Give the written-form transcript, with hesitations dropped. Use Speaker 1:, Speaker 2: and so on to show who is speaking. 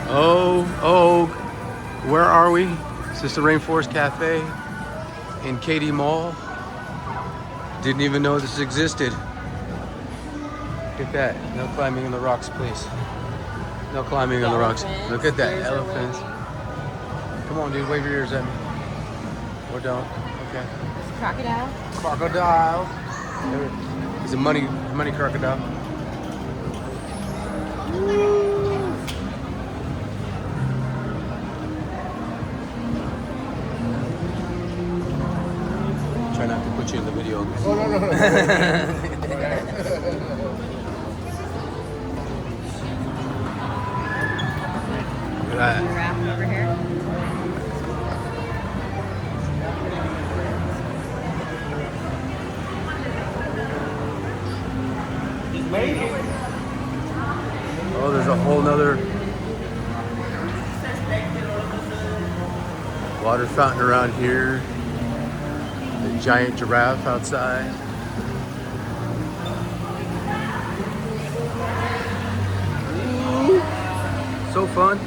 Speaker 1: Oh, where are we? Is this the Rainforest Cafe in Katy Mall? Didn't even know this existed. Look at that. No climbing on the rocks, please. No climbing on the rocks. Look at that. Elephants. Come on, dude. Wave your ears at me. Or don't. Okay.
Speaker 2: Crocodile.
Speaker 1: Crocodile. He's a money crocodile. Try not to put you in the video.
Speaker 3: Oh, no.
Speaker 1: Look at that.
Speaker 2: Giraffe over here.
Speaker 1: Oh, there's a whole nother water fountain around here. The giant giraffe outside. So fun.